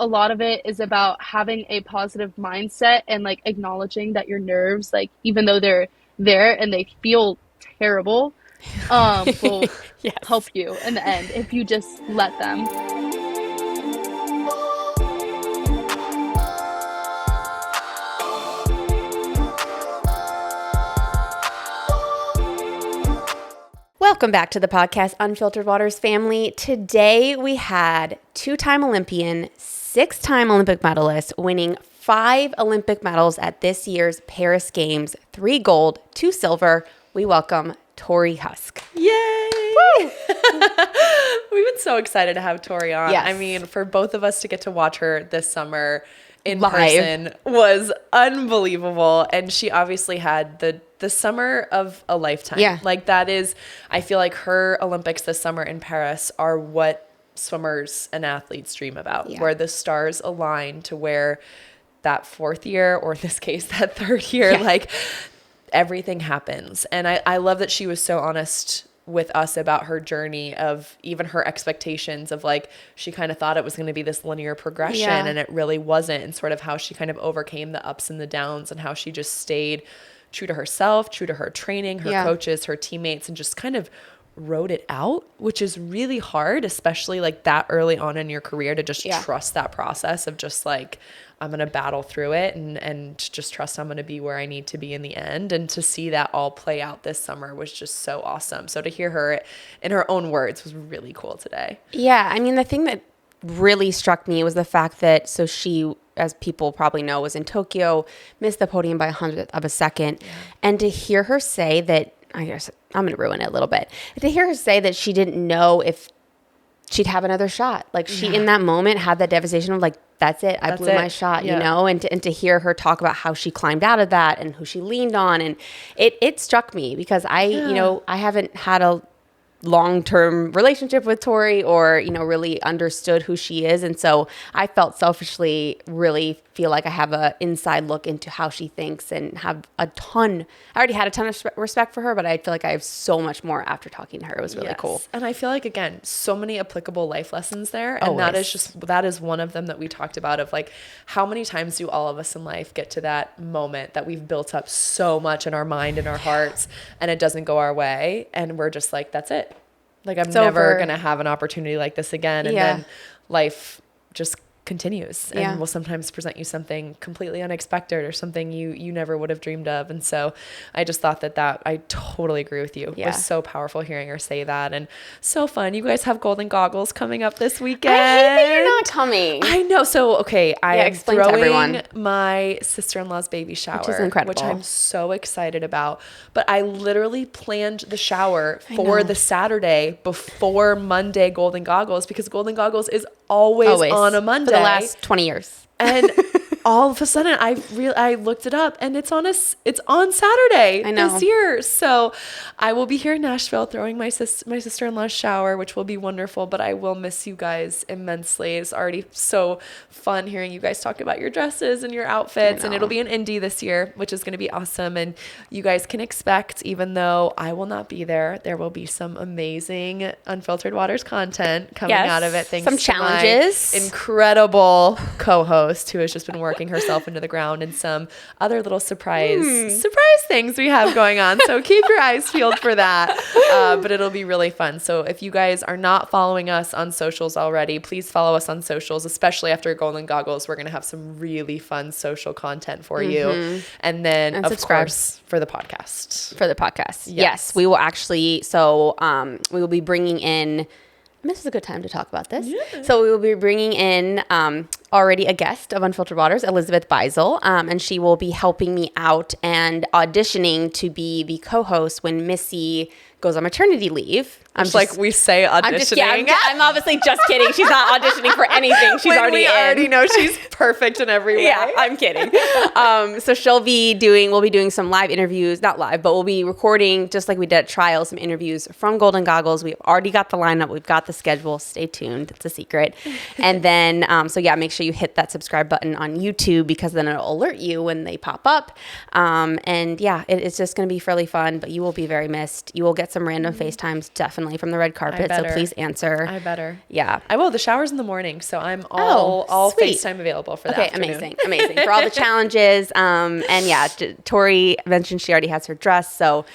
a lot of it is about having a positive mindset and like acknowledging that your nerves, like even though they're there and they feel terrible, will help Yes. you in the end if you just let them. Welcome back to the podcast, Unfiltered Waters family. Today we had two-time Olympian, six-time Olympic medalist, winning 5 Olympic medals at this year's Paris Games, 3 gold, 2 silver. We welcome Torri Huske. Yay! We've been so excited to have Torri on. Yes. I mean, for both of us to get to watch her this summer in Live. person was unbelievable. And she obviously had the summer of a lifetime. Yeah. Like that is, I feel like her Olympics this summer in Paris are what swimmers and athletes dream about, where the stars align to where that 4th year, or in this case, that 3rd year, like everything happens. And I love that she was so honest with us about her journey of even her expectations of like, she kind of thought it was going to be this linear progression and it really wasn't, and sort of how she kind of overcame the ups and the downs and how she just stayed true to herself, true to her training, her coaches, her teammates, and just kind of wrote it out, which is really hard, especially like that early on in your career, to just trust that process of just like, I'm going to battle through it and just trust I'm going to be where I need to be in the end. And to see that all play out this summer was just so awesome. So to hear her in her own words was really cool today. Yeah, I mean, the thing that really struck me was the fact that, so she, as people probably know, was in Tokyo, missed the podium by 100th of a second. And to hear her say that, I guess I'm going to ruin it a little bit, to hear her say that she didn't know if she'd have another shot. Like she, in that moment, had that devastation of like, that's it. I blew my shot, you know, and to hear her talk about how she climbed out of that and who she leaned on. And it struck me because you know, I haven't had a long-term relationship with Torri or, you know, really understood who she is. And so I felt selfishly really feel like I have a inside look into how she thinks and have I already had a ton of respect for her, but I feel like I have so much more after talking to her. It was really cool. And I feel like, again, so many applicable life lessons there. And that is one of them that we talked about, of like, how many times do all of us in life get to that moment that we've built up so much in our mind and our hearts, and it doesn't go our way, and we're just like, that's it. Like, I'm never going to have an opportunity like this again. And then life just continues and will sometimes present you something completely unexpected or something you never would have dreamed of. And so I just thought that I totally agree with you. It was so powerful hearing her say that, and so fun. You guys have golden goggles coming up this weekend. I hate that you're not coming. I know. So, okay, I am explain to everyone. throwing my sister-in-law's baby shower, which is incredible, which I'm so excited about. But I literally planned the shower for the Saturday before Monday golden goggles, because golden goggles is always on a Monday. For the last 20 years. And all of a sudden I looked it up, and it's on Saturday this year. So I will be here in Nashville throwing my sister-in-law's shower, which will be wonderful, but I will miss you guys immensely. It's already so fun hearing you guys talk about your dresses and your outfits, and it'll be in Indy this year, which is going to be awesome. And you guys can expect, even though I will not be there will be some amazing Unfiltered Waters content coming out of it. Thanks some challenges. To my incredible co-host who has just been working herself into the ground, and some other little surprise things we have going on. So keep your eyes peeled for that. But it'll be really fun. So if you guys are not following us on socials already, please follow us on socials, especially after Golden Goggles. We're going to have some really fun social content for you. And then, of course, for the podcast. Yes. We will actually, so we will be bringing in, this is a good time to talk about this. Yeah. So we will be bringing in already a guest of Unfiltered Waters, Elizabeth Beisel, and she will be helping me out and auditioning to be the co-host when Missy goes on maternity leave. We say auditioning. I'm obviously just kidding. She's not auditioning for anything. She's already know she's perfect in every way. Yeah, I'm kidding. So we'll be doing some live interviews, not live, but we'll be recording, just like we did at Trial, some interviews from Golden Goggles. We've already got the lineup. We've got the schedule. Stay tuned. It's a secret. And then, make sure you hit that subscribe button on YouTube, because then it'll alert you when they pop up. It's just going to be fairly fun, but you will be very missed. You will get some random FaceTimes, definitely. definitely from the red carpet. So please answer. I better. Yeah. I will. The shower's in the morning, so I'm all sweet. FaceTime available for the afternoon. Amazing. For all the challenges. And yeah, Torri mentioned she already has her dress. So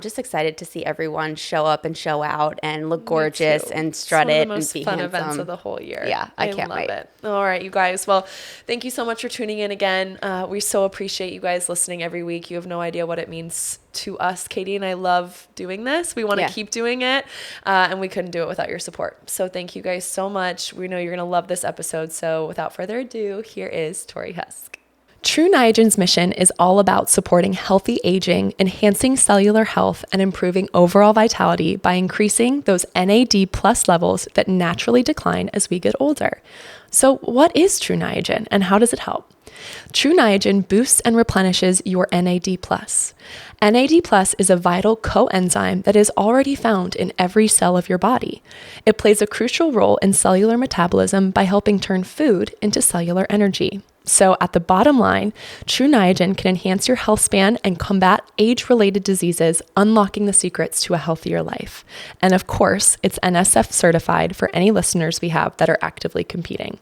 just excited to see everyone show up and show out and look gorgeous and strut it and be handsome. It's one of the most fun events of the whole year. Yeah, I can't love wait. It. All right, you guys. Well, thank you so much for tuning in again. We so appreciate you guys listening every week. You have no idea what it means to us. Katie and I love doing this. We want to keep doing it, and we couldn't do it without your support. So thank you guys so much. We know you're going to love this episode. So without further ado, here is Torri Huske. True Niagen's mission is all about supporting healthy aging, enhancing cellular health, and improving overall vitality by increasing those NAD+ levels that naturally decline as we get older. So what is True Niagen and how does it help? True Niagen boosts and replenishes your NAD+. NAD+ is a vital coenzyme that is already found in every cell of your body. It plays a crucial role in cellular metabolism by helping turn food into cellular energy. So at the bottom line, True Niagen can enhance your health span and combat age-related diseases, unlocking the secrets to a healthier life. And of course, it's NSF certified for any listeners we have that are actively competing.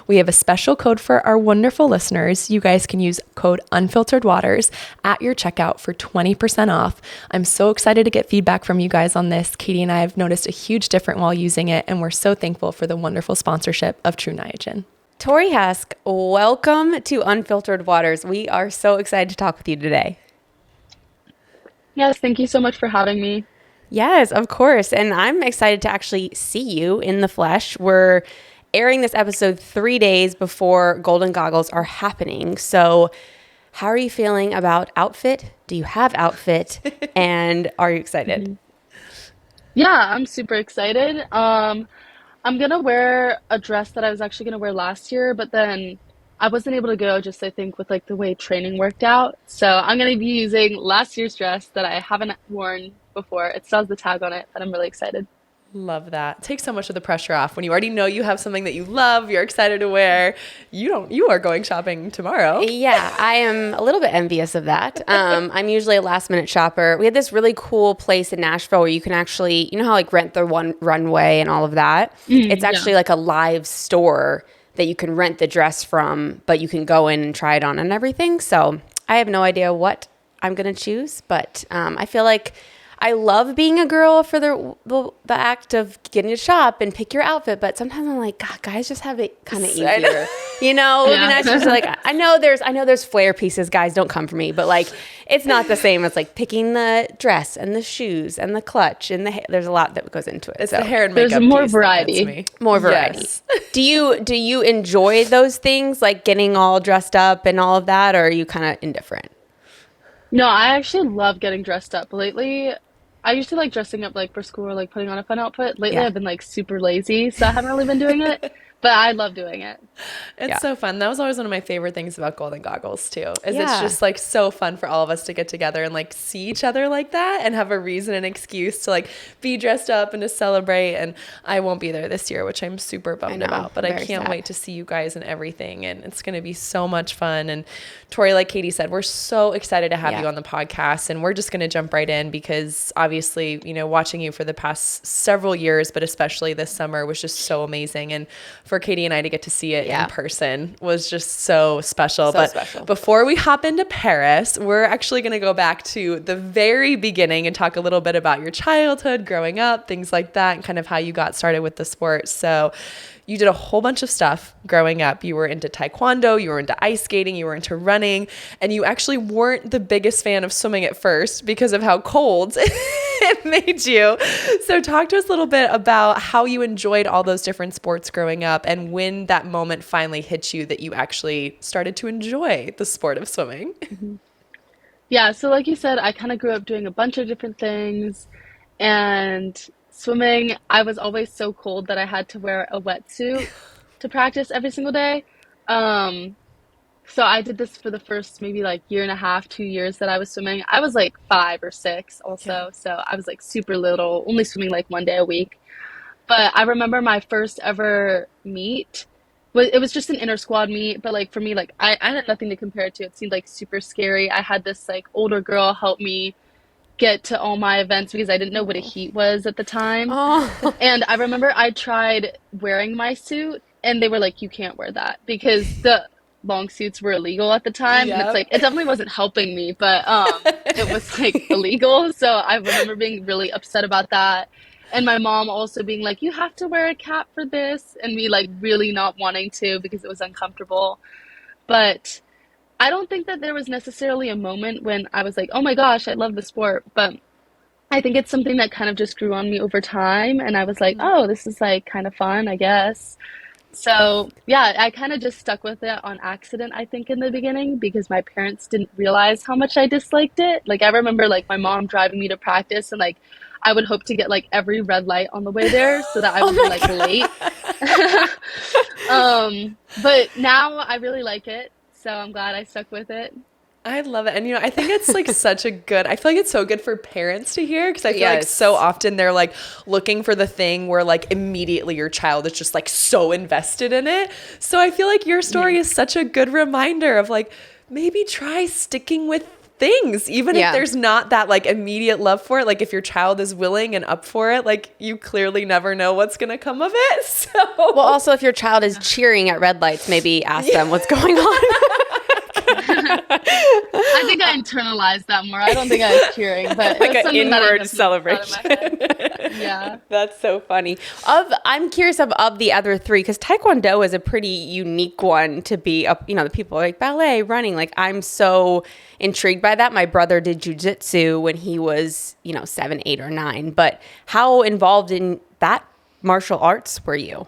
We have a special code for our wonderful listeners. You guys can use code UnfilteredWaters at your checkout for 20% off. I'm so excited to get feedback from you guys on this. Katie and I have noticed a huge difference while using it, and we're so thankful for the wonderful sponsorship of True Niagen. Torri Huske, welcome to Unfiltered Waters. We are so excited to talk with you today. Yes, thank you so much for having me. Yes, of course. And I'm excited to actually see you in the flesh. We're airing this episode 3 days before Golden Goggles are happening. So how are you feeling about outfit? Do you have outfit? And are you excited? Yeah, I'm super excited. I'm gonna wear a dress that I was actually gonna wear last year, but then I wasn't able to go just I think with like the way training worked out. So I'm gonna be using last year's dress that I haven't worn before. It still has the tag on it, but I'm really excited. Love that. Takes so much of the pressure off when you already know you have something that you love, you're excited to wear. You are going shopping tomorrow. Yeah, I am a little bit envious of that. I'm usually a last minute shopper. We had this really cool place in Nashville where you can actually, you know how like rent the one runway and all of that? It's actually like a live store that you can rent the dress from, but you can go in and try it on and everything. So I have no idea what I'm going to choose, but I feel like I love being a girl for the act of getting to shop and pick your outfit, but sometimes I'm like, God, guys just have it kind of easier. You know, it'd be nice just like I know there's flare pieces, guys, don't come for me, but like it's not the same as like picking the dress and the shoes and the clutch and there's a lot that goes into it. It's the hair and makeup. There's more variety. More variety. Yes. Do you enjoy those things like getting all dressed up and all of that, or are you kind of indifferent? No, I actually love getting dressed up. Lately, I used to like dressing up like for school or like putting on a fun outfit. Lately, I've been like super lazy, so I haven't really been doing it. But I love doing it. It's so fun. That was always one of my favorite things about Golden Goggles too. Is it's just like so fun for all of us to get together and like see each other like that and have a reason and excuse to like be dressed up and to celebrate. And I won't be there this year, which I'm super bummed about. But I can't wait to see you guys and everything. And it's going to be so much fun. And Torri, like Katie said, we're so excited to have you on the podcast. And we're just going to jump right in because obviously, you know, watching you for the past several years, but especially this summer was just so amazing. And for Katie and I to get to see it in person was just so special. Before we hop into Paris, we're actually going to go back to the very beginning and talk a little bit about your childhood, growing up, things like that, and kind of how you got started with the sport. So you did a whole bunch of stuff growing up. You were into taekwondo, you were into ice skating, you were into running, and you actually weren't the biggest fan of swimming at first because of how cold it made you. So talk to us a little bit about how you enjoyed all those different sports growing up and when that moment finally hit you that you actually started to enjoy the sport of swimming. Yeah, so like you said, I kind of grew up doing a bunch of different things, and swimming, I was always so cold that I had to wear a wetsuit to practice every single day. So I did this for the first maybe like year and a half, 2 years that I was swimming. I was like 5 or 6 also, so I was like super little, only swimming like 1 day a week. But I remember my first ever meet. It was just an inter squad meet, but like for me, like I had nothing to compare it to. It seemed like super scary. I had this like older girl help me get to all my events because I didn't know what a heat was at the time. Oh, And I remember I tried wearing my suit and they were like, you can't wear that because the long suits were illegal at the time. And it's Yep. like, it definitely wasn't helping me, but it was like illegal. So I remember being really upset about that. And my mom also being like, you have to wear a cap for this. And me like really not wanting to because it was uncomfortable. But I don't think that there was necessarily a moment when I was like, oh my gosh, I love the sport. But I think it's something that kind of just grew on me over time. And I was like, oh, this is like kind of fun, I guess. So, yeah, I kind of just stuck with it on accident, I think, in the beginning because my parents didn't realize how much I disliked it. Like, I remember like my mom driving me to practice and like I would hope to get like every red light on the way there so that I oh would be my like God. late. But now I really like it. So I'm glad I stuck with it. I love it. And, I think it's like such a good, I feel like it's so good for parents to hear because I feel like so Yes. often they're like looking for the thing where like immediately your child is just like so invested in it. So I feel like your story is such a good reminder of like maybe try sticking with things, even if Yeah. there's not that like immediate love for it. Like if your child is willing and up for it, like you clearly never know what's going to come of it. So, Well, also, if your child is cheering at red lights, maybe ask them what's going on. I think I internalized that more. I don't think I was cheering, but Like it was an something that I inward definitely got in my head. Yeah. That's so funny. I'm curious of the other three because Taekwondo is a pretty unique one to be up. The people like ballet, running. Like I'm so intrigued by that. My brother did jujitsu when he was 7, 8, or 9. But how involved in that martial arts were you?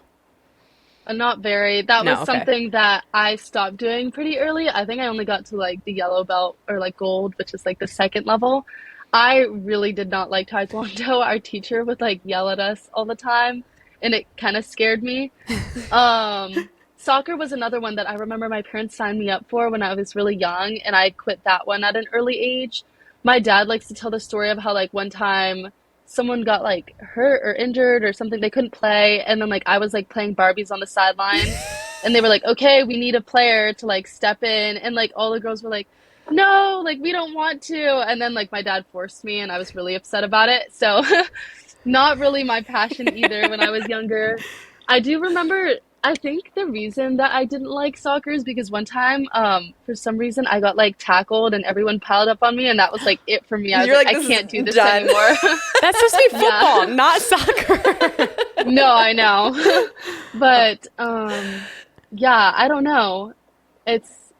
Not very. That No, was okay. something that I stopped doing pretty early. I think I only got to like the yellow belt or like gold, which is like the second level. I really did not like Taekwondo. Our teacher would like yell at us all the time, and it kind of scared me. Soccer was another one that I remember my parents signed me up for when I was really young, and I quit that one at an early age. My dad likes to tell the story of how like one time someone got like hurt or injured or something, they couldn't play, and then like I was like playing Barbies on the sidelines, and they were like, okay, we need a player to like step in, and like all the girls were like, no, like we don't want to, and then like my dad forced me and I was really upset about it. So not really my passion either when I was younger. I do remember, I think the reason that I didn't like soccer is because one time, for some reason, I got like tackled and everyone piled up on me, and that was like it for me. I was you're like, like, I this can't do is this done. anymore. That's supposed to be Yeah. football, not soccer. No, I know. But yeah, I don't know.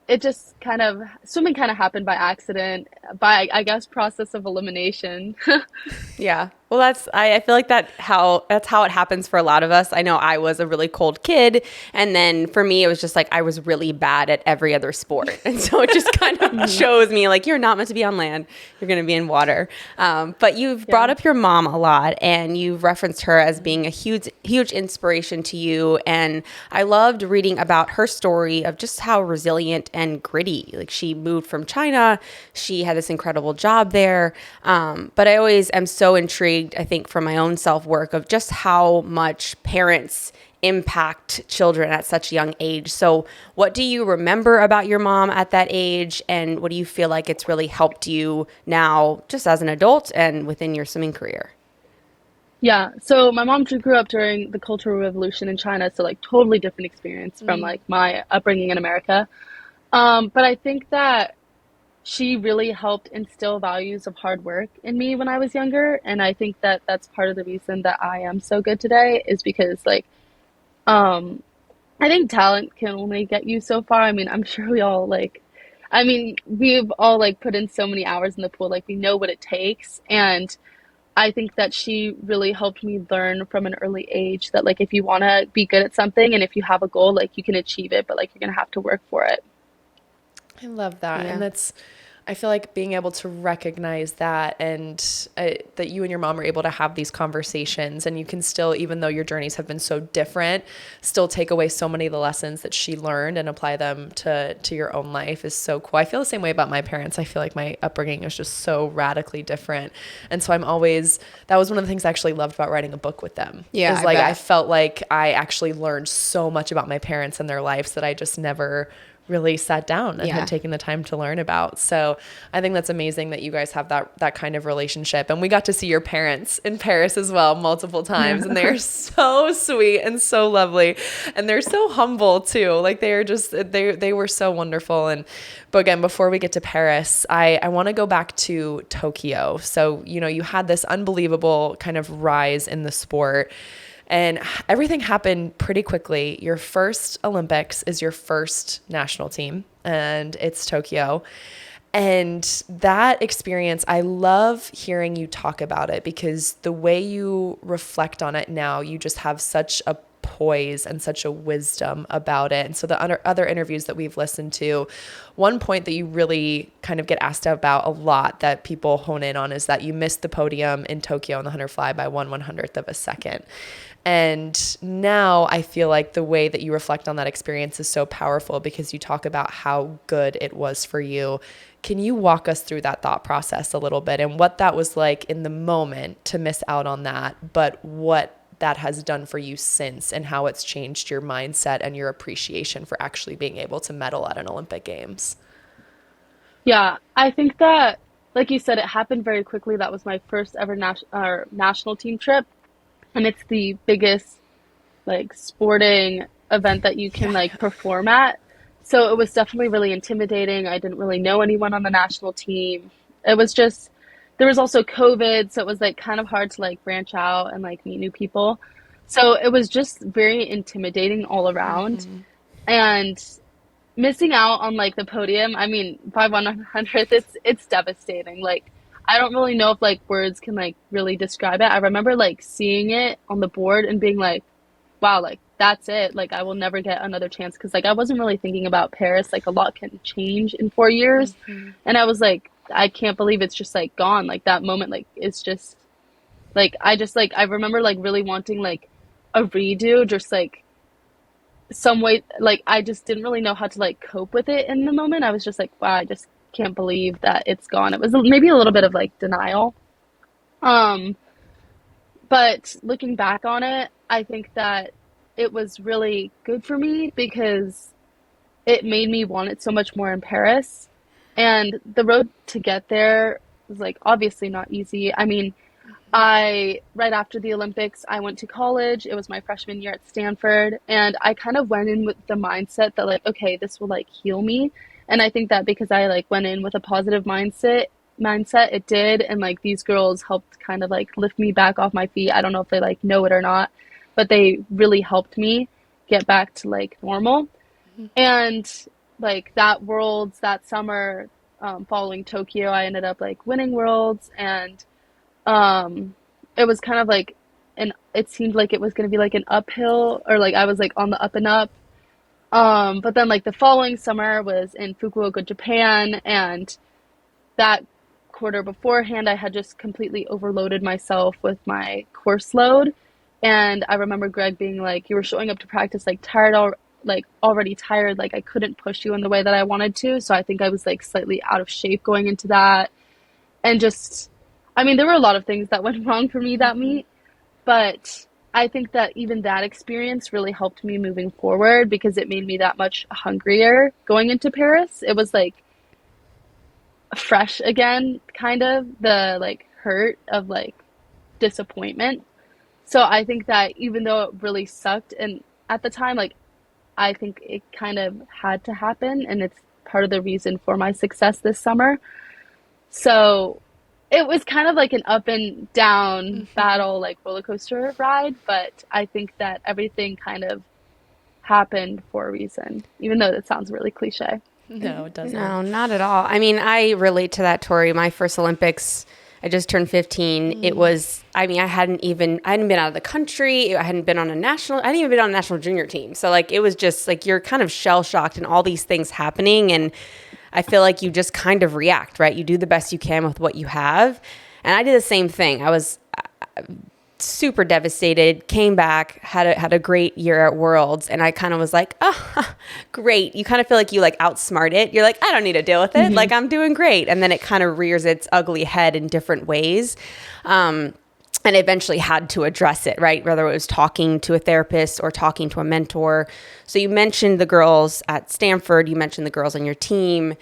It just kind of swimming kind of happened by accident, by I guess process of elimination. Yeah. Well, I feel like that's how it happens for a lot of us. I know I was a really cold kid, and then for me it was just like I was really bad at every other sport. And so it just kind of shows me like you're not meant to be on land. You're going to be in water. But you've brought Yeah. up your mom a lot, and you've referenced her as being a huge inspiration to you, and I loved reading about her story of just how resilient and gritty. Like she moved from China, she had this incredible job there. But I always am so intrigued, I think, from my own self-work of just how much parents impact children at such a young age. So what do you remember about your mom at that age, and what do you feel like it's really helped you now just as an adult and within your swimming career? Yeah, so my mom grew up during the Cultural Revolution in China, so like totally different experience from like my upbringing in America. But I think that she really helped instill values of hard work in me when I was younger, and I think that that's part of the reason that I am so good today is because like um I think talent can only get you so far. I mean, I'm sure we all like I mean, we've all like put in so many hours in the pool, like we know what it takes, and I think that she really helped me learn from an early age that like if you want to be good at something and if you have a goal, like you can achieve it, but like you're going to have to work for it. I love that. Yeah. And I feel like being able to recognize that and that you and your mom are able to have these conversations and you can still, even though your journeys have been so different, still take away so many of the lessons that she learned and apply them to your own life is so cool. I feel the same way about my parents. I feel like my upbringing is just so radically different. And so that was one of the things I actually loved about writing a book with them. Yeah, Is I like bet. I felt like I actually learned so much about my parents and their lives that I just never really sat down and had taken the time to learn about. So I think that's amazing that you guys have that kind of relationship. And we got to see your parents in Paris as well multiple times. And they're so sweet and so lovely. And they're so humble too. Like they are just, they were so wonderful. But again, before we get to Paris, I want to go back to Tokyo. So, you had this unbelievable kind of rise in the sport. And everything happened pretty quickly. Your first Olympics is your first national team, and it's Tokyo. And that experience, I love hearing you talk about it because the way you reflect on it now, you just have such a poise and such a wisdom about it. And so the other interviews that we've listened to, one point that you really kind of get asked about a lot that people hone in on is that you missed the podium in Tokyo on the 100 fly by 1/100th of a second. And now I feel like the way that you reflect on that experience is so powerful because you talk about how good it was for you. Can you walk us through that thought process a little bit and what that was like in the moment to miss out on that, but what that has done for you since and how it's changed your mindset and your appreciation for actually being able to medal at an Olympic Games? Yeah, I think that, like you said, it happened very quickly. That was my first ever national team trip. And it's the biggest like sporting event that you can like perform at. So it was definitely really intimidating. I didn't really know anyone on the national team. It was just, there was also COVID, so it was like kind of hard to like branch out and like meet new people. So it was just very intimidating all around. And missing out on like the podium, I mean, by 100th, it's devastating. Like I don't really know if like words can like really describe it. I remember like seeing it on the board and being like, wow, like that's it. Like I will never get another chance. Cause like I wasn't really thinking about Paris. Like a lot can change in 4 years. And I was like, I can't believe it's just like gone. Like that moment, like it's just like, I remember like really wanting like a redo, just like some way, like I just didn't really know how to like cope with it in the moment. I was just like, wow, I just can't believe that it's gone. It was maybe a little bit of like denial. But looking back on it, I think that it was really good for me because it made me want it so much more in Paris. And the road to get there was like obviously not easy. I mean, right after the Olympics, I went to college. It was my freshman year at Stanford. And I kind of went in with the mindset that like, okay, this will like heal me. And I think that because I like went in with a positive mindset, it did. And like these girls helped kind of like lift me back off my feet. I don't know if they like know it or not, but they really helped me get back to like normal. And like that summer, following Tokyo, I ended up like winning worlds. And it was kind of like it seemed like it was going to be like an uphill, or like I was like on the up and up. But then like the following summer was in Fukuoka, Japan, and that quarter beforehand, I had just completely overloaded myself with my course load. And I remember Greg being like, you were showing up to practice like already tired, like I couldn't push you in the way that I wanted to. So I think I was like slightly out of shape going into that. And just, I mean, there were a lot of things that went wrong for me that meet, but I think that even that experience really helped me moving forward because it made me that much hungrier going into Paris. It was like fresh again, kind of the like hurt of like disappointment. So I think that even though it really sucked, and at the time, like I think it kind of had to happen, and it's part of the reason for my success this summer. So it was kind of like an up and down battle, like roller coaster ride, but I think that everything kind of happened for a reason, even though that sounds really cliche. No, it doesn't. No, not at all. I mean, I relate to that, Torri. My first Olympics, I just turned 15. It was, I mean, I hadn't been out of the country. I hadn't been on I hadn't even been on a national junior team. So like, it was just like, you're kind of shell shocked and all these things happening. And I feel like you just kind of react, right? You do the best you can with what you have. And I did the same thing. I was super devastated, came back, had a great year at Worlds. And I kind of was like, oh, great. You kind of feel like you like outsmart it. You're like, I don't need to deal with it. Like I'm doing great. And then it kind of rears its ugly head in different ways. And and eventually had to address it, right? Whether it was talking to a therapist or talking to a mentor. So you mentioned the girls at Stanford, you mentioned the girls on your team.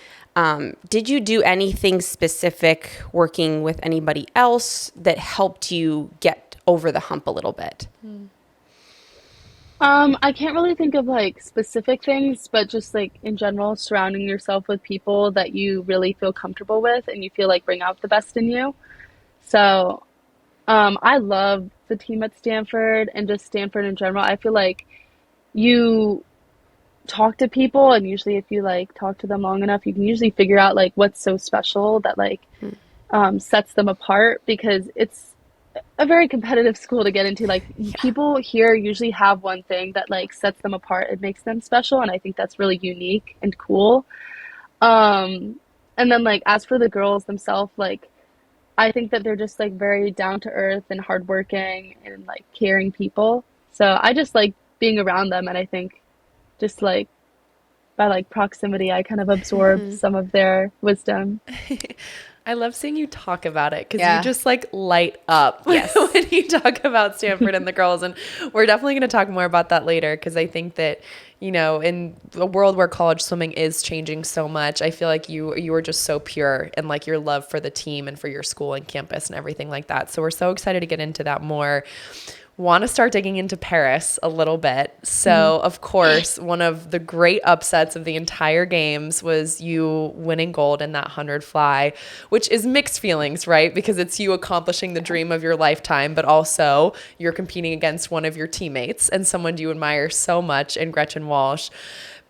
Did you do anything specific working with anybody else that helped you get over the hump a little bit? I can't really think of like specific things, but just like in general, surrounding yourself with people that you really feel comfortable with and you feel like bring out the best in you. So, I love the team at Stanford and just Stanford in general. I feel like you talk to people, and usually if you like talk to them long enough, you can usually figure out like what's so special that like sets them apart, because it's a very competitive school to get into. Like people here usually have one thing that like sets them apart. It makes them special, and I think that's really unique and cool. Um, and then like as for the girls themselves, like I think that they're just like very down to earth and hardworking and like caring people. So I just like being around them, and I think just like by like proximity, I kind of absorb some of their wisdom. I love seeing you talk about it because you Yeah. just like light up Yes. when you talk about Stanford and the girls. And we're definitely going to talk more about that later, because I think that, you know, in a world where college swimming is changing so much, I feel like you were just so pure and like your love for the team and for your school and campus and everything like that. So we're so excited to get into that more. Want to start digging into Paris a little bit. So, of course, one of the great upsets of the entire games was you winning gold in that 100 fly, which is mixed feelings, right? Because it's you accomplishing the dream of your lifetime, but also you're competing against one of your teammates and someone you admire so much in Gretchen Walsh.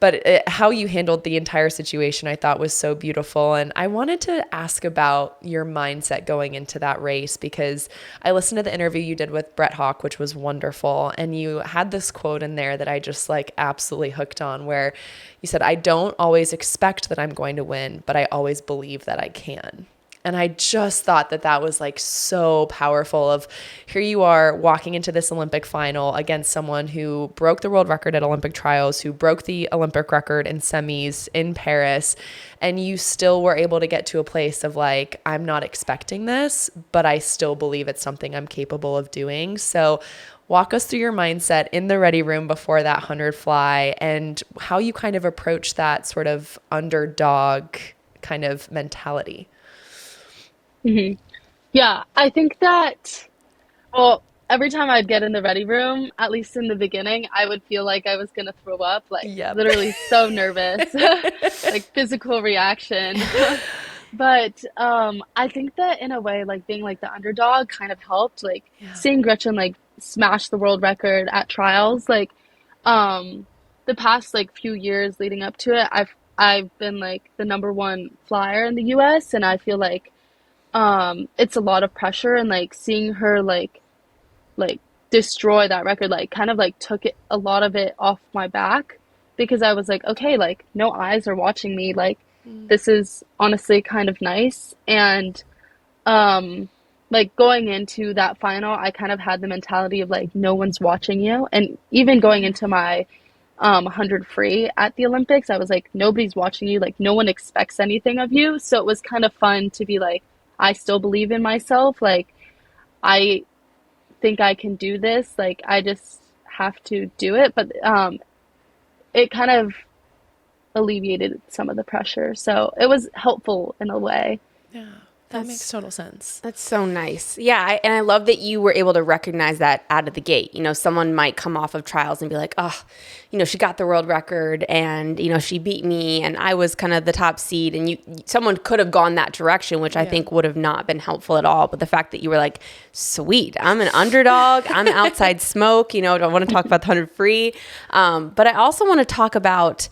But how you handled the entire situation, I thought was so beautiful. And I wanted to ask about your mindset going into that race, because I listened to the interview you did with Brett Hawk, which was wonderful. And you had this quote in there that I just like absolutely hooked on, where you said, "I don't always expect that I'm going to win, but I always believe that I can." And I just thought that that was like so powerful of here you are walking into this Olympic final against someone who broke the world record at Olympic trials, who broke the Olympic record in semis in Paris. And you still were able to get to a place of like, I'm not expecting this, but I still believe it's something I'm capable of doing. So walk us through your mindset in the ready room before that 100 fly and how you kind of approach that sort of underdog kind of mentality. Yeah, I think that, well, every time I'd get in the ready room, at least in the beginning, I would feel like I was gonna throw up, like Yep. literally so nervous, like physical reaction. But I think that in a way, like being like the underdog kind of helped. Like seeing Gretchen like smash the world record at trials, like um the past like few years leading up to it, I've been like the number one flyer in the US, and I feel like it's a lot of pressure, and like seeing her like destroy that record like kind of like took it a lot of it off my back, because I was like, okay, like no eyes are watching me, like this is honestly kind of nice. And like going into that final, I kind of had the mentality of like no one's watching you. And even going into my 100 free at the Olympics, I was like, nobody's watching you, like no one expects anything of you. So it was kind of fun to be like, I still believe in myself, like I think I can do this, like I just have to do it. But it kind of alleviated some of the pressure, so it was helpful in a way. Yeah, that makes total sense. That's so nice. Yeah, and I love that you were able to recognize that out of the gate. You know, someone might come off of trials and be like, oh, you know, she got the world record and, you know, she beat me and I was kind of the top seed. And someone could have gone that direction, which I think would have not been helpful at all. But the fact that you were like, sweet, I'm an underdog, I'm outside smoke, you know, I want to talk about the 100 free. But I also want to talk about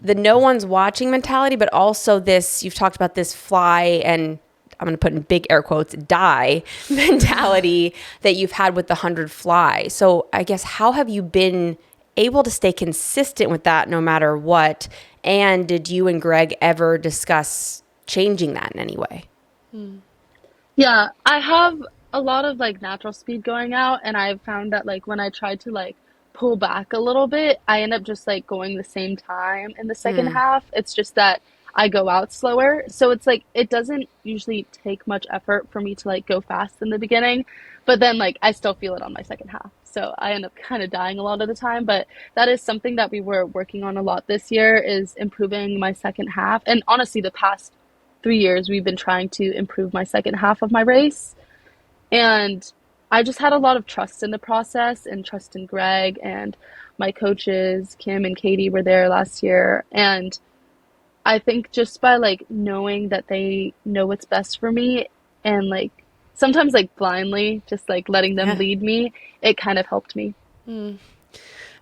the no one's watching mentality, but also this, you've talked about this fly and I'm going to put in big air quotes, die mentality that you've had with the 100 fly. So I guess how have you been able to stay consistent with that no matter what? And did you and Greg ever discuss changing that in any way? Yeah, I have a lot of like natural speed going out, and I've found that like when I tried to like pull back a little bit, I end up just like going the same time in the second half. It's just that I go out slower. So it's like it doesn't usually take much effort for me to like go fast in the beginning, but then like I still feel it on my second half. So I end up kind of dying a lot of the time, but that is something that we were working on a lot this year is improving my second half. And honestly, the past 3 years we've been trying to improve my second half of my race. And I just had a lot of trust in the process and trust in Greg and my coaches, Kim and Katie were there last year. And I think just by like knowing that they know what's best for me and like sometimes like blindly just like letting them Yeah. lead me, it kind of helped me.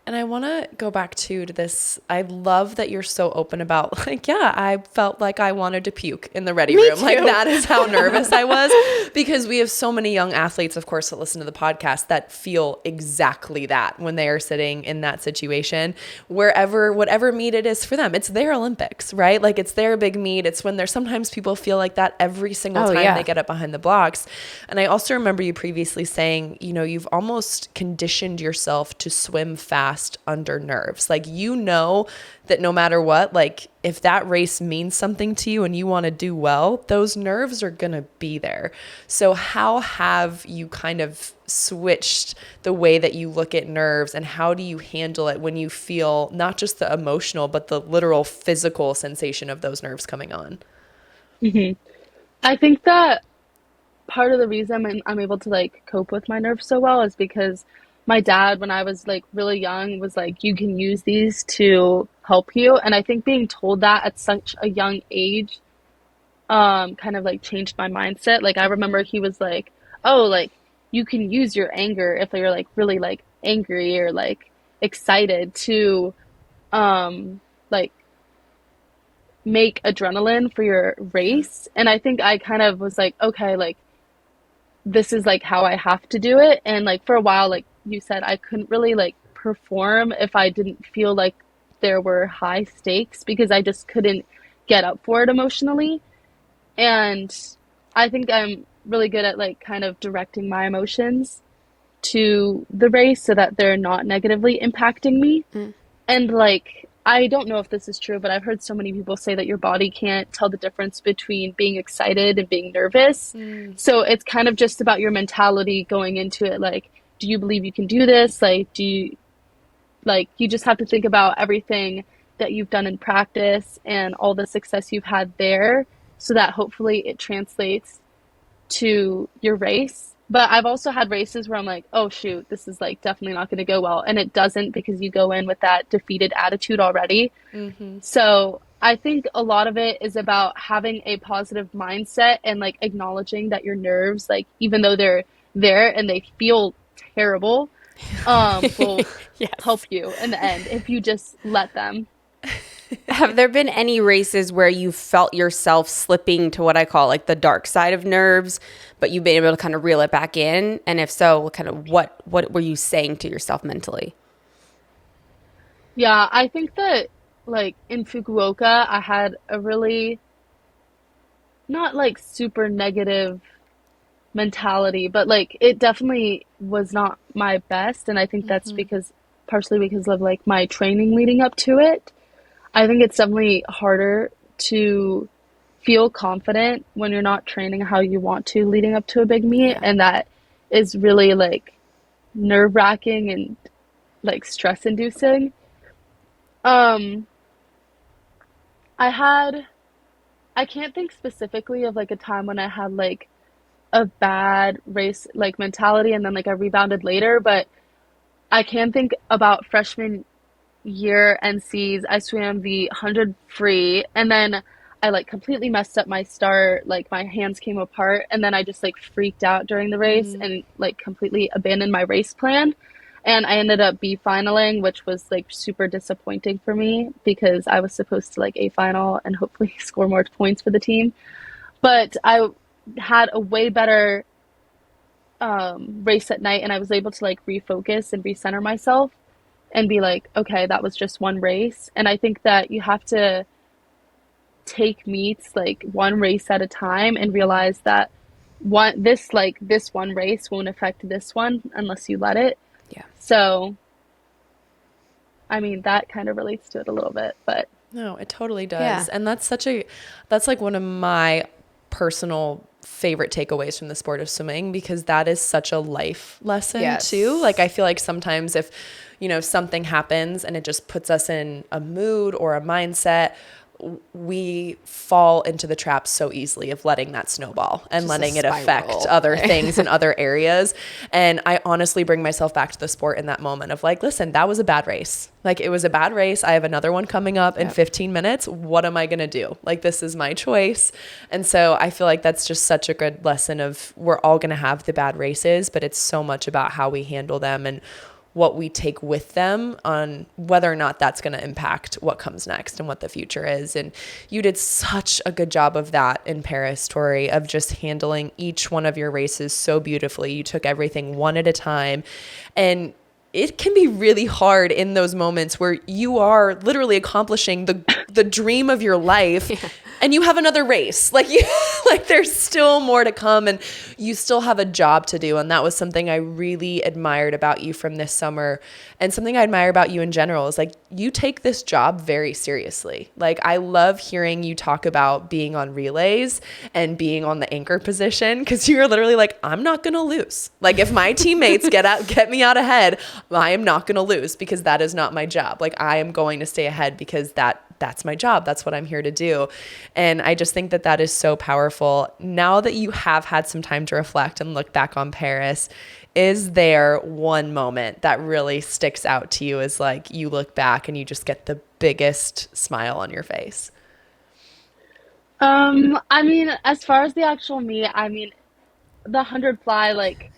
And I want to go back to this. I love that you're so open about like, yeah, I felt like I wanted to puke in the ready room. Like that is how nervous I was, because we have so many young athletes, of course, that listen to the podcast that feel exactly that when they are sitting in that situation, wherever, whatever meet it is for them. It's their Olympics, right? Like it's their big meet. It's when there's sometimes people feel like that every single time they get up behind the blocks. And I also remember you previously saying, you know, you've almost conditioned yourself to swim fast under nerves. Like, you know that no matter what, like if that race means something to you and you want to do well, those nerves are going to be there. So how have you kind of switched the way that you look at nerves, and how do you handle it when you feel not just the emotional, but the literal physical sensation of those nerves coming on? I think that part of the reason I'm able to like cope with my nerves so well is because my dad, when I was like really young, was like, you can use these to help you. And I think being told that at such a young age, kind of like changed my mindset. Like I remember he was like, oh, like you can use your anger if you're like really like angry or like excited to like make adrenaline for your race. And I think I kind of was like, okay, like this is like how I have to do it. And like for a while, like you said, I couldn't really like perform if I didn't feel like there were high stakes because I just couldn't get up for it emotionally. And I think I'm really good at like kind of directing my emotions to the race so that they're not negatively impacting me. And like, I don't know if this is true, but I've heard so many people say that your body can't tell the difference between being excited and being nervous. So it's kind of just about your mentality going into it. Like, do you believe you can do this? Like, do you, like, you just have to think about everything that you've done in practice and all the success you've had there so that hopefully it translates to your race. But I've also had races where I'm like, oh shoot, this is like definitely not going to go well. And it doesn't because you go in with that defeated attitude already. So I think a lot of it is about having a positive mindset and like acknowledging that your nerves, like even though they're there and they feel terrible, will help you in the end if you just let them. Have there been any races where you felt yourself slipping to what I call like the dark side of nerves, but you've been able to kind of reel it back in? And if so, what were you saying to yourself mentally? Yeah, I think that like in Fukuoka, I had a really not like super negative mentality, but like it definitely was not my best. And I think that's because partially because of like my training leading up to it. I think it's definitely harder to feel confident when you're not training how you want to leading up to a big meet. And that is really like nerve wracking and like stress inducing. I had, I can't think specifically of like a time when I had like a bad race like mentality and then like I rebounded later, but I can think about freshman year NCs. I swam the 100 free and then I like completely messed up my start. Like my hands came apart and then I just like freaked out during the race and like completely abandoned my race plan. And I ended up B finaling, which was like super disappointing for me because I was supposed to like A final and hopefully score more points for the team. But I had a way better race at night and I was able to like refocus and recenter myself and be like, okay, that was just one race. And I think that you have to take meets like one race at a time and realize that this one race won't affect this one unless you let it. So I mean that kind of relates to it a little bit, but No, it totally does. Yeah. And that's like one of my personal favorite takeaways from the sport of swimming, because that is such a life lesson too. Like, I feel like sometimes if, something happens and it just puts us in a mood or a mindset, we fall into the trap so easily of letting that snowball and just letting it affect other things in other areas. And I honestly bring myself back to the sport in that moment of like, listen, that was a bad race. Like, it was a bad race. I have another one coming up in 15 minutes. What am I going to do? Like, this is my choice. And so I feel like that's just such a good lesson of, we're all going to have the bad races, but it's so much about how we handle them and what we take with them on whether or not that's going to impact what comes next and what the future is. And you did such a good job of that in Paris, Torri, of just handling each one of your races so beautifully. You took everything one at a time, and it can be really hard in those moments where you are literally accomplishing the dream of your life. And you have another race, like there's still more to come, and you still have a job to do. And that was something I really admired about you from this summer, and something I admire about you in general is like, you take this job very seriously. Like, I love hearing you talk about being on relays and being on the anchor position, because you're literally like, I'm not going to lose. Like, if my teammates get me out ahead, I am not going to lose, because that is not my job. Like, I am going to stay ahead because that's my job. That's what I'm here to do. And I just think that is so powerful. Now that you have had some time to reflect and look back on Paris, is there one moment that really sticks out to you as like, you look back and you just get the biggest smile on your face? I mean, as far as the actual meet, I mean, the 100 fly, like,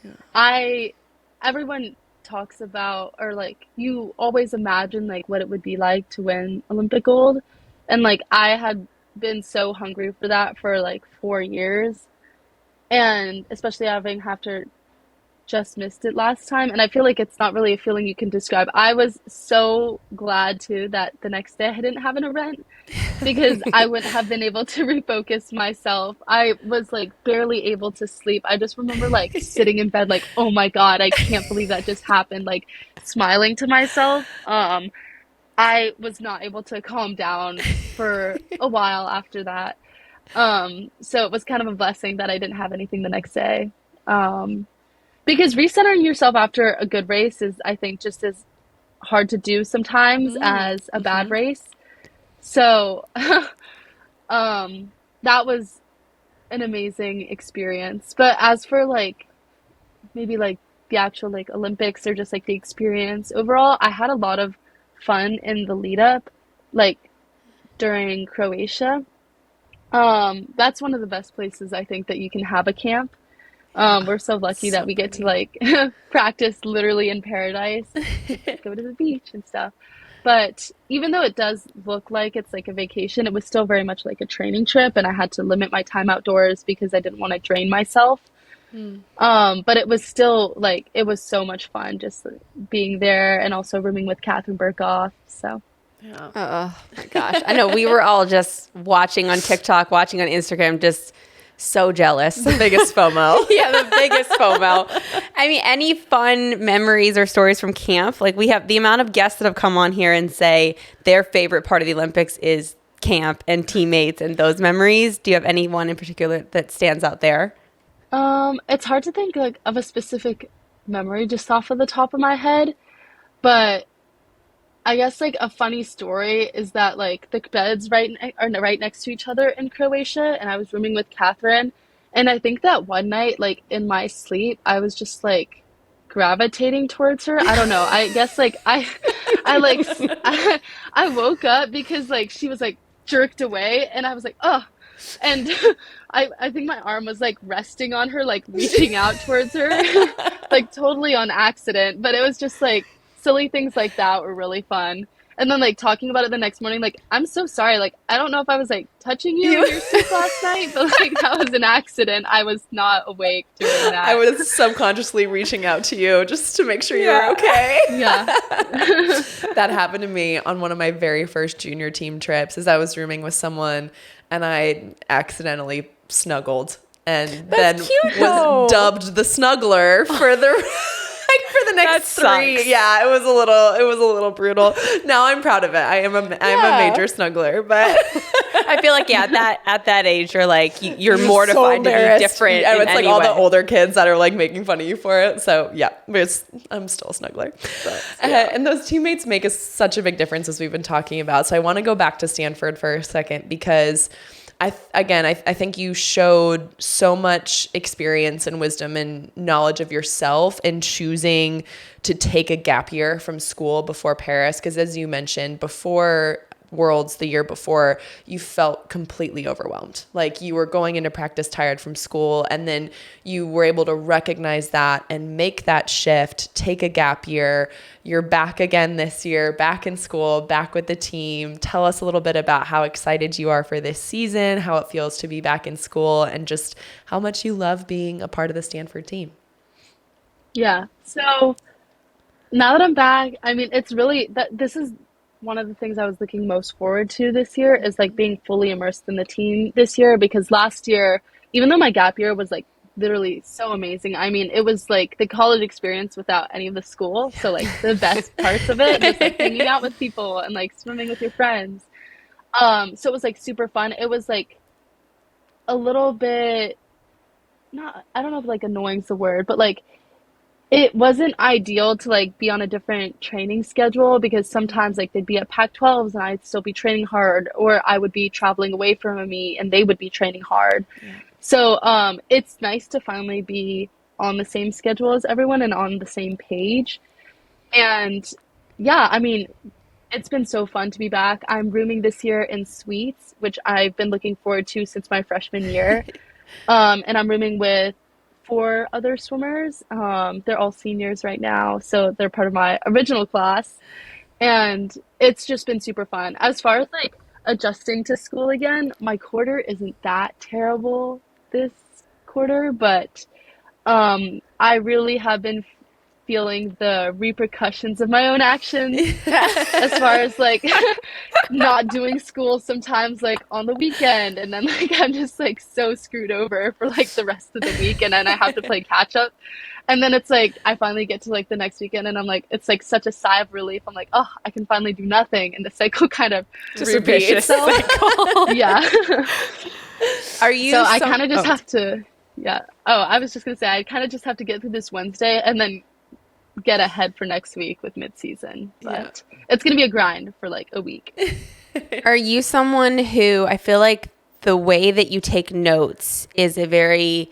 everyone talks about, or like, you always imagine like what it would be like to win Olympic gold. And like, I had been so hungry for that for like 4 years. And especially having after just missed it last time. And I feel like it's not really a feeling you can describe. I was so glad too that the next day I didn't have an event, because I wouldn't have been able to refocus myself. I was like barely able to sleep. I just remember like sitting in bed like, oh my God, I can't believe that just happened, like smiling to myself. I was not able to calm down for a while after that. So it was kind of a blessing that I didn't have anything the next day. Because recentering yourself after a good race is, I think, just as hard to do sometimes as a bad race. So, that was an amazing experience. But as for like, maybe like the actual like Olympics or just like the experience overall, I had a lot of fun in the lead up, like during Croatia. That's one of the best places I think that you can have a camp. We're so lucky that we get to like practice literally in paradise, go to the beach and stuff. But even though it does look like it's like a vacation, it was still very much like a training trip, and I had to limit my time outdoors because I didn't want to drain myself. But it was still like, it was so much fun just like, being there, and also rooming with Catherine Burkhoff. So. Yeah. Oh my gosh. I know we were all just watching on TikTok, watching on Instagram, just so jealous. The biggest FOMO. Yeah, the biggest FOMO. I mean, any fun memories or stories from camp? Like, we have the amount of guests that have come on here and say their favorite part of the Olympics is camp and teammates and those memories. Do you have any one in particular that stands out there? It's hard to think like of a specific memory just off of the top of my head, but I guess like a funny story is that like the beds are right next to each other in Croatia, and I was rooming with Catherine, and I think that one night like in my sleep I was just like gravitating towards her. I don't know. I guess like I like I woke up because like she was like jerked away, and I was like, oh, and I think my arm was like resting on her, like reaching out towards her, like totally on accident. But it was just like silly things like that were really fun. And then like talking about it the next morning, like, I'm so sorry. Like, I don't know if I was like touching you in your sleep last night, but like that was an accident. I was not awake doing that. I was subconsciously reaching out to you just to make sure you were okay. Yeah. That happened to me on one of my very first junior team trips, as I was rooming with someone and I accidentally snuggled, and That's then cute, was dubbed the snuggler for the 6'3". Yeah, it was a little brutal. Now I'm proud of it. I'm a major snuggler, but I feel like at that age you're like you're mortified to be different. Yeah, it's like all the way. older kids that are like making fun of you for it. So yeah, I'm still a snuggler. And those teammates make such a big difference, as we've been talking about. So I want to go back to Stanford for a second, because I think you showed so much experience and wisdom and knowledge of yourself in choosing to take a gap year from school before Paris. Because as you mentioned, before Worlds the year before, you felt completely overwhelmed. Like you were going into practice tired from school, and then you were able to recognize that and make that shift, take a gap year. You're back again this year, back in school, back with the team. Tell us a little bit about how excited you are for this season, how it feels to be back in school, and just how much you love being a part of the Stanford team. Yeah. So now that I'm back, I mean, it's really this is one of the things I was looking most forward to this year, is like being fully immersed in the team this year, because last year, even though my gap year was like literally so amazing, I mean, it was like the college experience without any of the school. So like the best parts of it, just like hanging out with people and like swimming with your friends. So it was like super fun. It was like a little bit, not, I don't know if like annoying's the word, but like it wasn't ideal to like be on a different training schedule, because sometimes like they'd be at Pac-12s and I'd still be training hard, or I would be traveling away from a meet and they would be training hard. Yeah. So it's nice to finally be on the same schedule as everyone and on the same page. And yeah, I mean, it's been so fun to be back. I'm rooming this year in suites, which I've been looking forward to since my freshman year. And I'm rooming with 4 other swimmers. They're all seniors right now, so they're part of my original class. And it's just been super fun. As far as like adjusting to school again, my quarter isn't that terrible this quarter, but I really have been feeling the repercussions of my own actions as far as like not doing school sometimes like on the weekend, and then like I'm just like so screwed over for like the rest of the week, and then I have to play catch up, and then it's like I finally get to like the next weekend and I'm like, it's like such a sigh of relief. I'm like, oh, I can finally do nothing, and the cycle kind of just repeats itself. Yeah. Are you so I kind of just have to I was just gonna say I kind of just have to get through this Wednesday and then get ahead for next week with mid-season, but it's gonna be a grind for like a week. Are you someone who, I feel like the way that you take notes is a very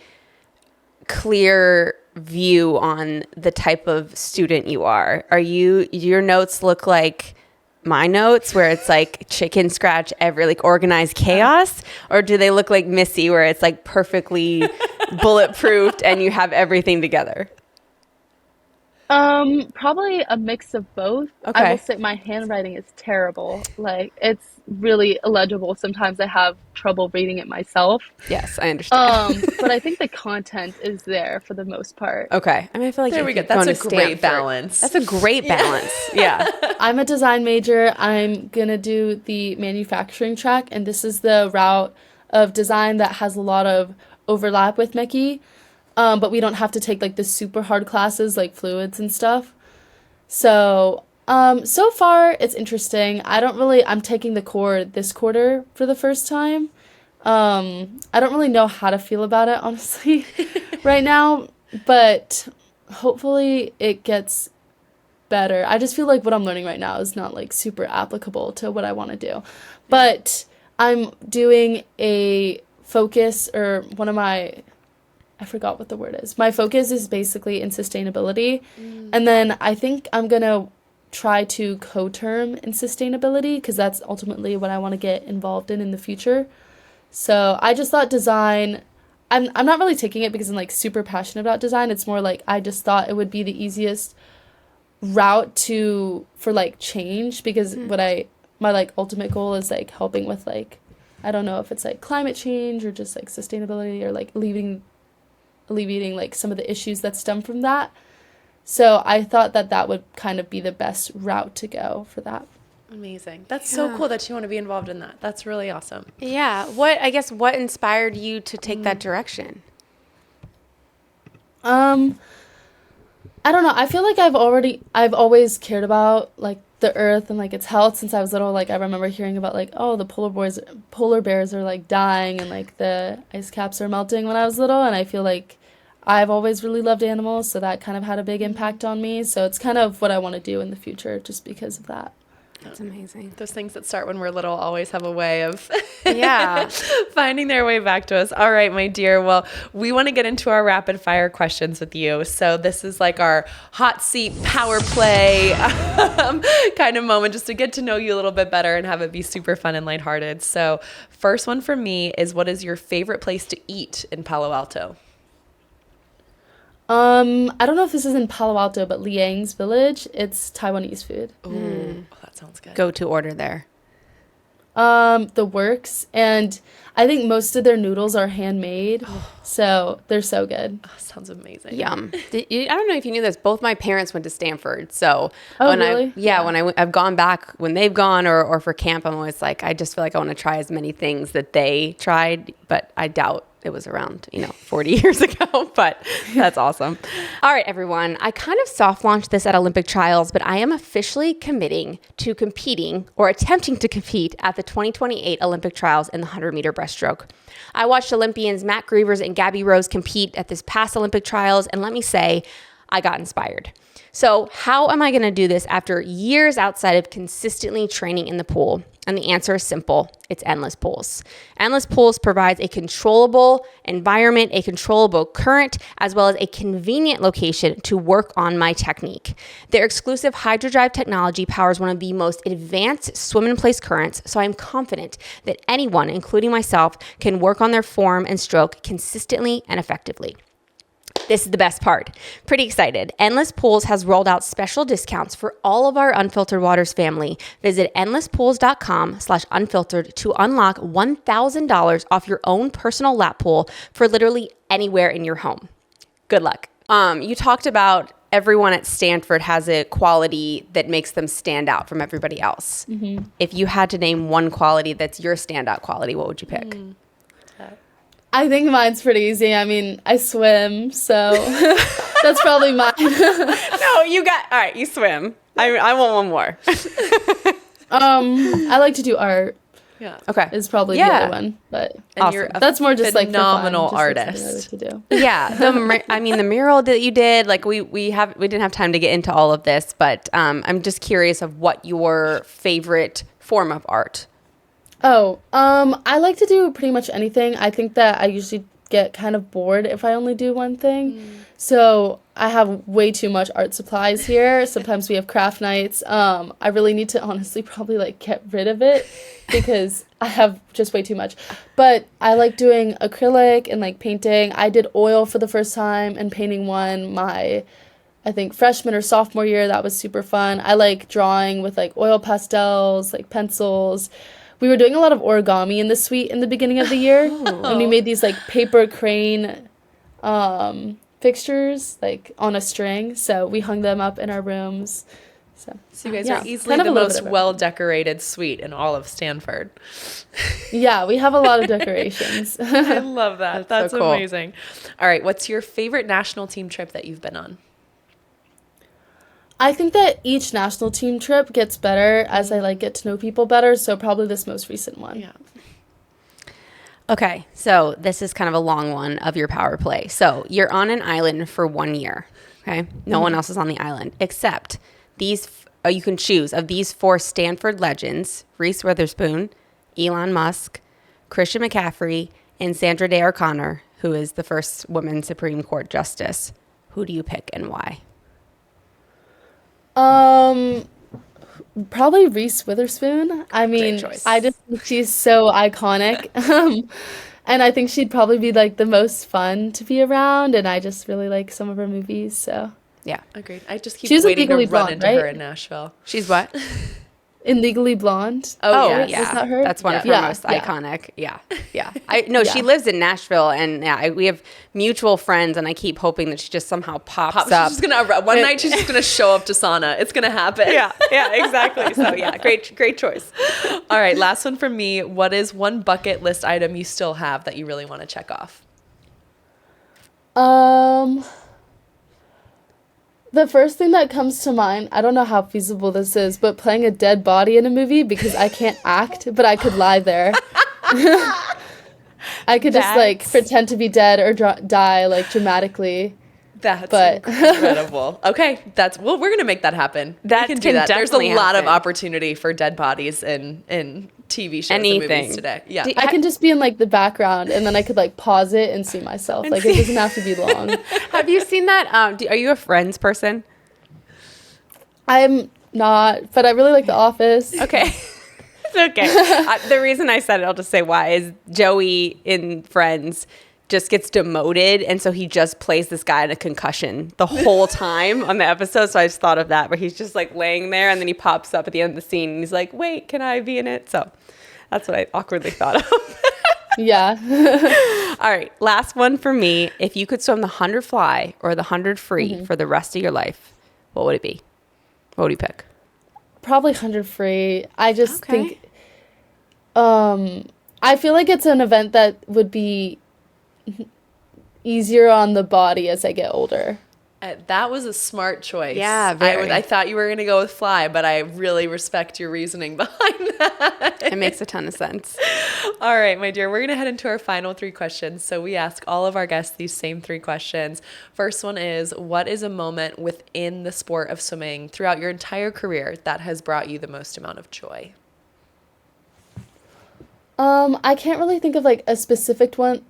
clear view on the type of student you are? Your notes look like my notes where it's like chicken scratch every like organized chaos, or do they look like Missy where it's like perfectly bulletproofed and you have everything together? Probably a mix of both. Okay. I will say my handwriting is terrible. Like it's really illegible. Sometimes I have trouble reading it myself. Yes, I understand. But I think the content is there for the most part. Okay. I mean, I feel like there we go. That's a great balance. That's a great balance. Yeah. I'm a design major. I'm gonna do the manufacturing track, and this is the route of design that has a lot of overlap with Mickey. But we don't have to take like the super hard classes like fluids and stuff. So, so far it's interesting. I'm taking the core this quarter for the first time. I don't really know how to feel about it, honestly, right now, but hopefully it gets better. I just feel like what I'm learning right now is not like super applicable to what I want to do. But I'm doing a focus, or one of my, I forgot what the word is. My focus is basically in sustainability. And then I think I'm going to try to co-term in sustainability, because that's ultimately what I want to get involved in the future. So I just thought design, I'm not really taking it because I'm like super passionate about design. It's more like I just thought it would be the easiest route for like change, because my like ultimate goal is like helping with like, I don't know if it's like climate change or just like sustainability, or like alleviating like some of the issues that stem from that. So I thought that would kind of be the best route to go for that. Amazing. That's so cool that you want to be involved in that. That's really awesome. Yeah. What inspired you to take that direction? I don't know. I feel like I've always cared about like the earth and like its health since I was little. Like I remember hearing about like, oh, the polar bears are like dying and like the ice caps are melting when I was little, and I feel like I've always really loved animals, so that kind of had a big impact on me. So it's kind of what I want to do in the future just because of that. That's amazing. Those things that start when we're little always have a way of Yeah. finding their way back to us. All right, my dear. Well, we want to get into our rapid fire questions with you. So this is like our hot seat power play kind of moment just to get to know you a little bit better and have it be super fun and lighthearted. So first one for me is, what is your favorite place to eat in Palo Alto? I don't know if this is in Palo Alto, but Liang's Village. It's Taiwanese food. Ooh, oh, that sounds good. Go to order there. The works, and I think most of their noodles are handmade, so they're so good. Oh, sounds amazing. Yum. I don't know if you knew this. Both my parents went to Stanford, so Oh, really? when I've gone back when they've gone or for camp, I'm always like, I just feel like I want to try as many things that they tried, but I doubt it was around 40 years ago, but that's awesome. All right, everyone. I kind of soft launched this at Olympic trials, but I am officially committing to competing or attempting to compete at the 2028 Olympic trials in the 100-meter breaststroke. I watched Olympians Matt Grievers and Gabby Rose compete at this past Olympic trials, and let me say, I got inspired. So how am I going to do this after years outside of consistently training in the pool? And the answer is simple. It's Endless Pools. Endless Pools provides a controllable environment, a controllable current, as well as a convenient location to work on my technique. Their exclusive HydroDrive technology powers one of the most advanced swim-in-place currents, so I'm confident that anyone, including myself, can work on their form and stroke consistently and effectively. This is the best part. Pretty excited. Endless Pools has rolled out special discounts for all of our Unfiltered Waters family. Visit endlesspools.com/unfiltered to unlock $1,000 off your own personal lap pool for literally anywhere in your home. Good luck. You talked about everyone at Stanford has a quality that makes them stand out from everybody else. Mm-hmm. If you had to name one quality that's your standout quality, what would you pick? I think mine's pretty easy. I mean, I swim, so that's probably mine. No, all right, you swim. I want one more. I like to do art. Yeah. Okay. Is probably the other one, but and you're that's more just like phenomenal artist. I like to do. Yeah, the mural that you did, like we didn't have time to get into all of this, but I'm just curious of what your favorite form of art. Oh, I like to do pretty much anything. I think that I usually get kind of bored if I only do one thing. So I have way too much art supplies here. Sometimes we have craft nights. I really need to honestly probably like get rid of it because I have just way too much. But I like doing acrylic and like painting. I did oil for the first time and painting one I think freshman or sophomore year. That was super fun. I like drawing with like oil pastels, like pencils. We were doing a lot of origami in the suite in the beginning of the year. And we made these like paper crane fixtures like on a string. So we hung them up in our rooms. So you guys are easily the most well-decorated suite in all of Stanford. Yeah, we have a lot of decorations. I love that. That's so cool. Amazing. All right, what's your favorite national team trip that you've been on? I think that each national team trip gets better as I like get to know people better. So probably this most recent one. Yeah. Okay, so this is kind of a long one of your power play. So you're on an island for 1 year. Okay, no one else is on the island except these. You can choose of these 4 Stanford legends: Reese Witherspoon, Elon Musk, Christian McCaffrey, and Sandra Day O'Connor, who is the first woman Supreme Court justice. Who do you pick and why? Probably Reese Witherspoon. I mean, I just think she's so iconic. And I think she'd probably be like the most fun to be around, and I just really like some of her movies, so. Yeah. Agreed. I just keep She's waiting to run Blonde, into right? her in Nashville. She's what? In Legally Blonde. Oh, yes. yeah. Is that her? That's one of her most iconic. Yeah. Yeah. She lives in Nashville, and we have mutual friends, and I keep hoping that she just somehow pops up. She's just gonna one night she's just gonna show up to sauna. It's gonna happen. Yeah, exactly. So yeah, great choice. All right, last one from me. What is one bucket list item you still have that you really want to The first thing that comes to mind, I don't know how feasible this is, but playing a dead body in a movie because I can't act, but I could lie there. I could just like pretend to be dead or die like dramatically. That's incredible. Okay, we're gonna make that happen. That we can can do that. There's a definitely lot of happen. opportunity for dead bodies in TV shows and movies today. Yeah, I can just be in like the background, and then I could like pause it and see myself. Like it doesn't have to be long. Have you seen that? Are you a Friends person? I'm not, but I really like The Office. Okay. Okay. The reason I said it, I'll just say why, is Joey in Friends just gets demoted, and so he just plays this guy in a concussion the whole time on the episode. So I just thought of that, where he's just like laying there, and then he pops up at the end of the scene, and he's like, wait, can I be in it? So that's what I awkwardly thought of. Yeah. All right, last one for me. If you could swim the 100 fly or the 100 free for the rest of your life, what would it be? What would you pick? Probably 100 free. I just think I feel like it's an event that would be easier on the body as I get older. That was a smart choice. Yeah, very. I thought you were going to go with fly, but I really respect your reasoning behind that. It makes a ton of sense. All right, my dear, we're going to head into our final 3 questions. So we ask all of our guests these same 3 questions. First one is, what is a moment within the sport of swimming throughout your entire career that has brought you the most amount of joy? I can't really think of like a specific one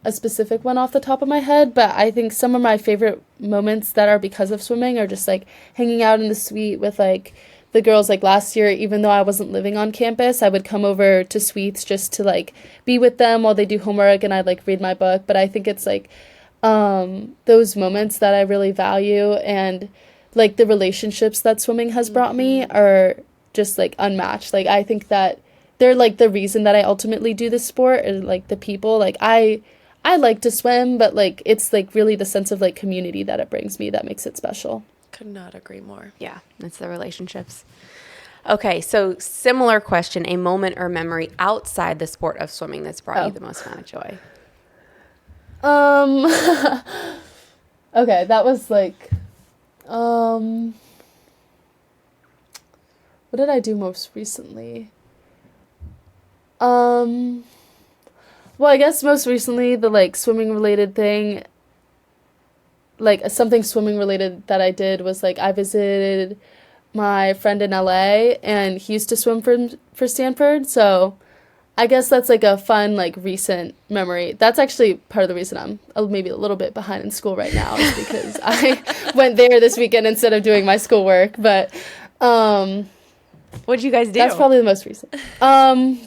off the top of my head, but I think some of my favorite moments that are because of swimming are just like hanging out in the suite with like the girls. Like last year, even though I wasn't living on campus, I would come over to suites just to like be with them while they do homework, and I'd like read my book. But I think it's like those moments that I really value, and like the relationships that swimming has brought me are just like unmatched. Like I think that they're like the reason that I ultimately do this sport, and like the people. Like I like to swim, but like it's like really the sense of like community that it brings me that makes it special. Could not agree more. Yeah, it's the relationships. Okay, so similar question, a moment or memory outside the sport of swimming that's brought you the most amount of joy. Okay, that was like what did I do most recently? Well, I guess most recently the like swimming related thing, like something swimming related that I did was like I visited my friend in LA, and he used to swim for Stanford, so I guess that's like a fun like recent memory. That's actually part of the reason I'm maybe a little bit behind in school right now, is because I went there this weekend instead of doing my schoolwork. But What'd you guys do? that's probably the most recent.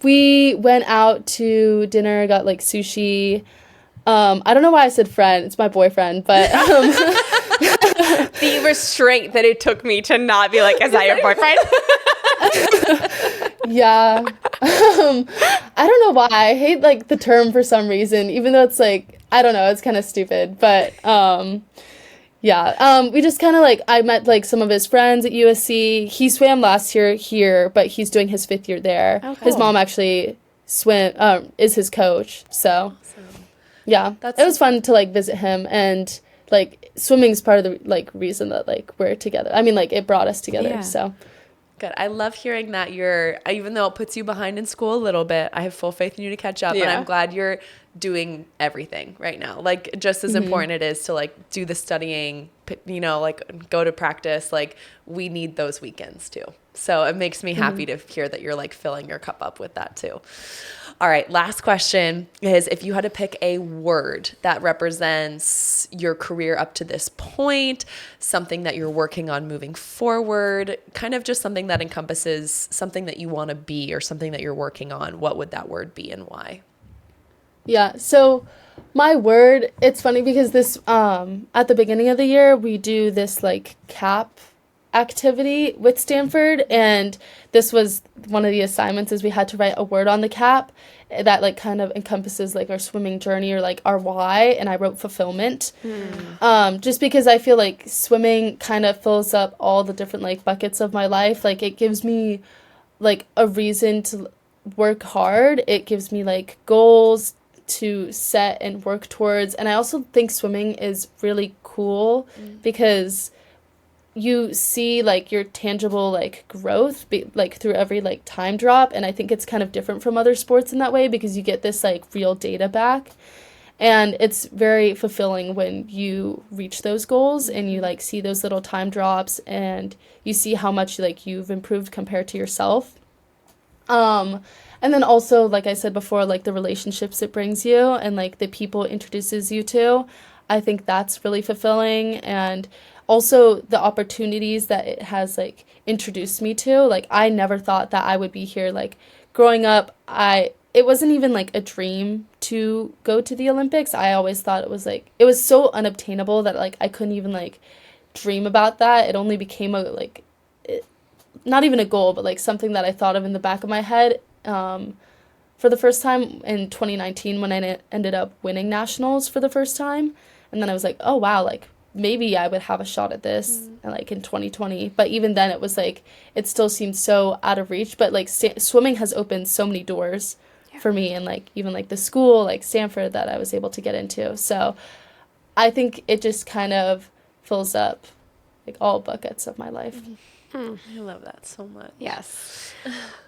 We went out to dinner, got like sushi. I don't know why I said friend. It's my boyfriend, but the restraint that it took me to not be like, is that your boyfriend? yeah. I don't know why. I hate like the term for some reason, even though it's like, I don't know, it's kind of stupid, but yeah. We just kind of like, I met like some of his friends at USC. He swam last year here, but he's doing his 5th year there. Oh, cool. His mom actually is his coach. So yeah, it was fun to like visit him, and like swimming's part of the like reason that like we're together. I mean, like it brought us together. Yeah. So Good. I love hearing that even though it puts you behind in school a little bit, I have full faith in you to catch up. And I'm glad you're doing everything right now. Like just as important it is to like do the studying, you know, like go to practice. Like we need those weekends too. So it makes me happy to hear that you're like filling your cup up with that too. All right. Last question is, if you had to pick a word that represents your career up to this point, something that you're working on moving forward, kind of just something that encompasses something that you want to be or something that you're working on, what would that word be and why? yeah, so my word, it's funny because this at the beginning of the year we do this like CAP activity with Stanford, and this was one of the assignments is we had to write a word on the cap that like kind of encompasses like our swimming journey or like our why, and I wrote fulfillment. Just because I feel like swimming kind of fills up all the different like buckets of my life. Like it gives me like a reason to work hard, it gives me like goals to set and work towards, and I also think swimming is really cool because you see like your tangible like growth like through every like time drop, and I think it's kind of different from other sports in that way because you get this like real data back, and it's very fulfilling when you reach those goals and you like see those little time drops and you see how much like you've improved compared to yourself. And then also, like I said before, like the relationships it brings you and like the people it introduces you to, I think that's really fulfilling. And also the opportunities that it has like introduced me to. Like I never thought that I would be here. Like growing up, it wasn't even like a dream to go to the Olympics. I always thought it was so unobtainable that like I couldn't even like dream about that. It only became not even a goal, but like something that I thought of in the back of my head for the first time in 2019 when I ended up winning nationals for the first time. And then I was like, oh wow, like maybe I would have a shot at this like in 2020. But even then it was like, it still seemed so out of reach. But like swimming has opened so many doors for me, and like even like the school like Stanford that I was able to get into. So I think it just kind of fills up like all buckets of my life. I love that so much. Yes.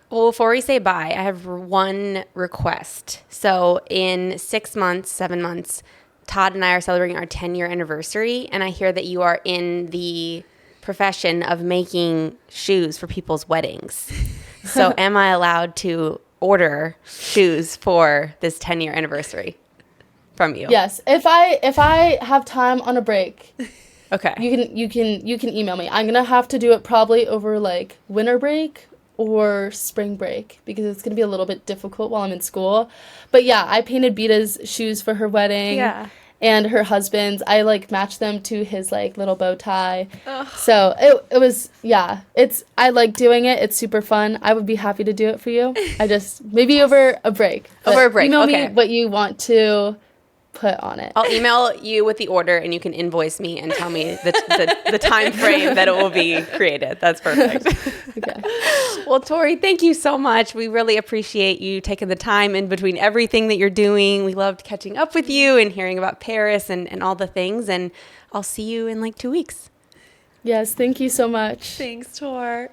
Well, before we say bye, I have one request. So in 6 months, 7 months, Todd and I are celebrating our 10-year anniversary, and I hear that you are in the profession of making shoes for people's weddings. So am I allowed to order shoes for this 10-year anniversary from you? Yes. If I have time on a break, okay, you can email me. I'm gonna have to do it probably over like winter break or spring break because it's going to be a little bit difficult while I'm in school. But yeah, I painted Beta's shoes for her wedding. Yeah. And her husband's. I like matched them to his like little bow tie. Ugh. So it was, yeah, I like doing it. It's super fun. I would be happy to do it for you. I just, maybe over a break. Over a break, email okay. me what you want to put on it. I'll email you with the order and you can invoice me and tell me the time frame that it will be created. That's perfect. Okay. Well, Torri, thank you so much. We really appreciate you taking the time in between everything that you're doing. We loved catching up with you and hearing about Paris and all the things. And I'll see you in like 2 weeks. Yes, thank you so much. Thanks, Tor.